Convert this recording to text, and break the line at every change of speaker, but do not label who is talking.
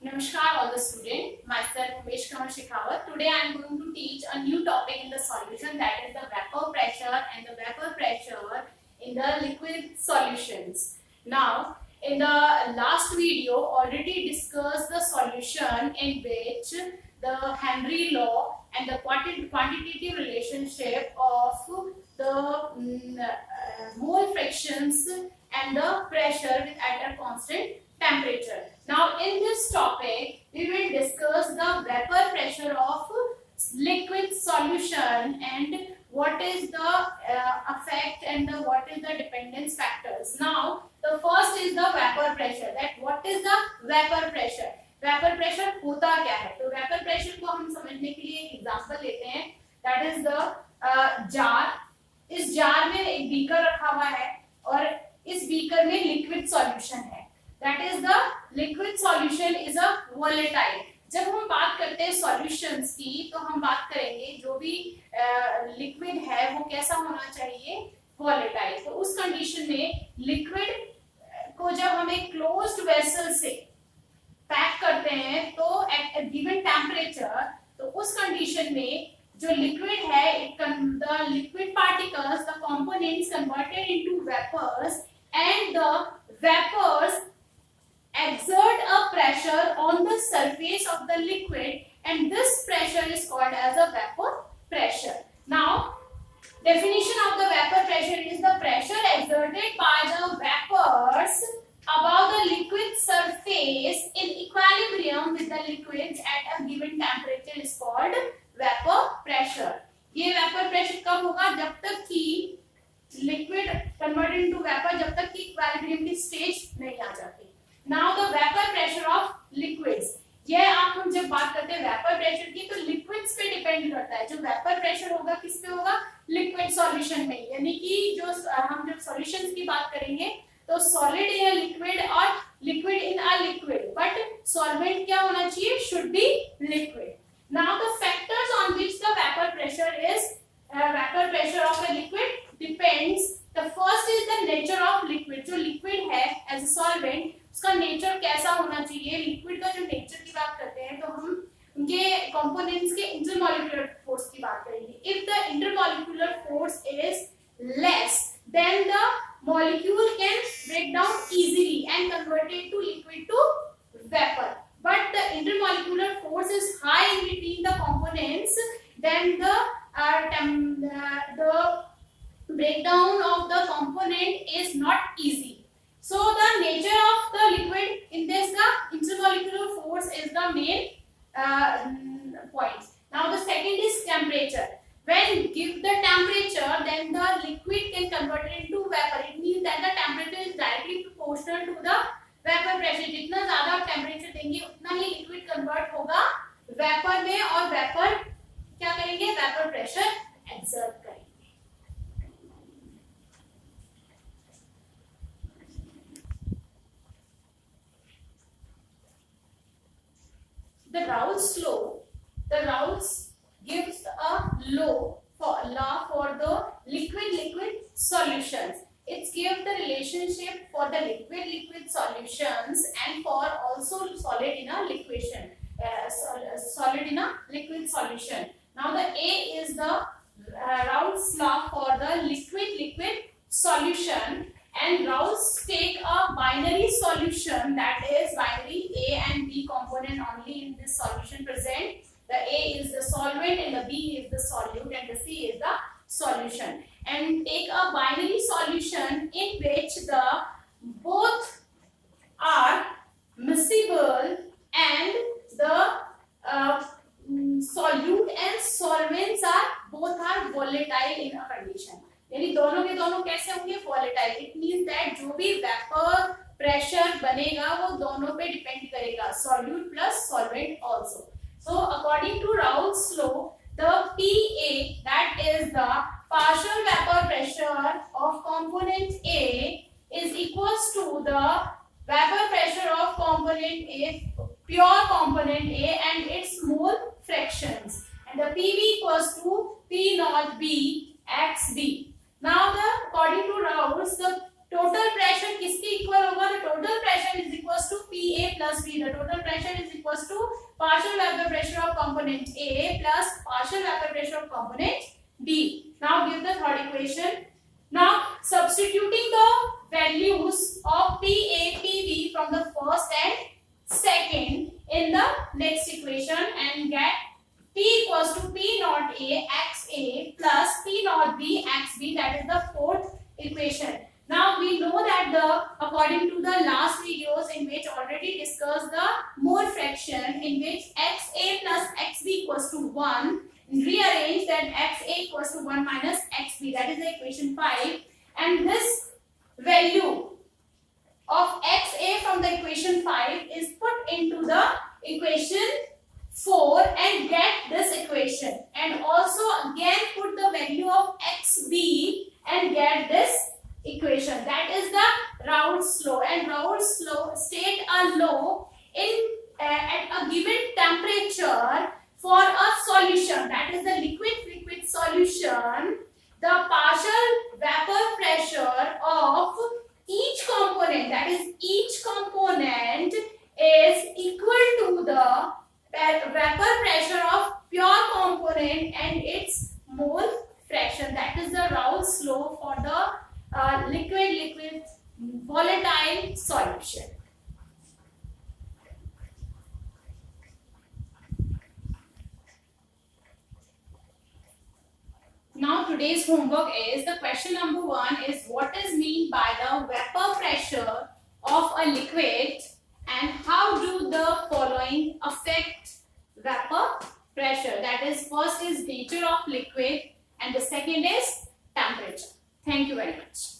Namaskar all the students, myself Umesh Kumar Shekhawat. Today I am going to teach a new topic in the solution, that is the vapor pressure and the vapor pressure in the liquid solutions. Now in the last video already discussed the solution in which the Henry law and the quantitative relationship of the mole frictions and the pressure at a constant temperature. Now in this topic we will discuss the vapor pressure of liquid solution and what is the effect and what is the dependence factors. Now the first is the vapor pressure. That what is the vapor pressure? Vapor pressure होता क्या है? तो vapor pressure को हम समझने के लिए एक एग्जांपल लेते हैं. That is the jar. इस जार में एक बीकर रखा हुआ है और इस बीकर में लिक्विड सॉल्यूशन है. That is the liquid solution is a volatile. जब हम बात करते हैं सॉल्यूशंस की तो हम बात करेंगे जो भी लिक्विड है वो कैसा होना चाहिए, वोलेटाइल. तो उस कंडीशन में लिक्विड को जब हम एक क्लोज्ड वेसल से पैक करते हैं तो एट अ गिवन टेम्परेचर, तो उस कंडीशन में जो लिक्विड है, the liquid particles, the components converted into vapors and the vapors exert a pressure on the surface of the liquid and this pressure is called as a vapor pressure. Now definition of the vapor pressure is the pressure exerted by the vapors above the liquid surface in equilibrium with the liquids at a given temperature is called vapor pressure. ये vapor pressure कब होगा? जब तक कि liquid converted into vapor, जब तक कि equilibrium की stage नहीं आ जाती. Now the vapor pressure of liquids. ये आप हम जब बात करते हैं vapor pressure की तो liquids पे depend करता है. जो vapor pressure होगा किस पे होगा? Liquid solution में. यानी कि जो हम जब solutions की बात करेंगे तो solid in a liquid और liquid in a liquid, but solvent क्या होना चाहिए? Should be liquid. Now the factors on which the vapor pressure of a liquid depends. The first is the nature of liquid. जो liquid है as a solvent, उसका nature कैसा होना चाहिए. Liquid का जो नेचर की बात करते हैं तो हम उनके कंपोनेंट्स के इंटरमॉलिक्यूलर फोर्स की बात करेंगे. If the intermolecular force is less than the molecule can break down easily and convert it to liquid to vapour. But the intermolecular force is high in between the components, then the breakdown of the component is not easy. So the nature of the liquid in this, the intermolecular force is the main point. Now the second is temperature. When give the temperature, then the liquid can convert it into vapor. It means that the temperature is directly proportional to the vapor pressure. जितना ज़्यादा आप temperature देंगे उतना ही liquid convert होगा vapor में और vapor क्या करेंगे? Vapor pressure exert करेंगे. The Raoult's law gives a law for the liquid solutions. It gives the relationship for the liquid solutions and for also solid in a liquid solution. Now the A is the Raoult's law for the liquid solution, and Raoult's take a binary solution, that is binary A and B component only in this solution present. The A is the solvent and the B is the solute and the C is the solution, and take a binary solution in which the both are miscible and the solute and solvents are both are volatile in a condition. यानी दोनों के दोनों कैसे होंगे? Volatile. It means that जो भी vapour pressure बनेगा वो दोनों पे डिपेंड करेगा, solute plus solvent also. So according to Raoult's law, the PA, that is the partial vapor pressure of component A, is equals to the vapor pressure of component A, pure component A, and its mole fractions, and the PV equals to P naught B XB. Now the according to Raoult's, the total pressure किसके equal होगा? The total pressure is equals to PA plus B. The total pressure is equals to partial vapor pressure of component A plus partial vapor pressure of component B. Now give the third equation. Now substituting the values of PA, PV from the first and second in the next equation and get P equals to P naught A XA plus P naught B XB, that is the fourth equation. Now we know that according to the last videos in which already discussed the mole fraction in which XA plus XB equals to 1, rearrange that XA equals to 1 minus XB, that is the equation 5, and this value of XA from the equation 5 is put into the equation 4 and get this equation, and also again put the value of XB and get this equation. That is the Raoult's law, and Raoult's law state a law at a given temperature for a solution, that is the liquid solution. The partial vapor pressure of each component, that is each component, is equal to the vapor pressure of pure component and its mole fraction. That is the Raoult's law for the liquid volatile solution. Now today's homework is the question number 1 is what is meant by the vapor pressure of a liquid and how do the following affect vapor pressure. That is, first is nature of liquid and the second is temperature. Thank you very much.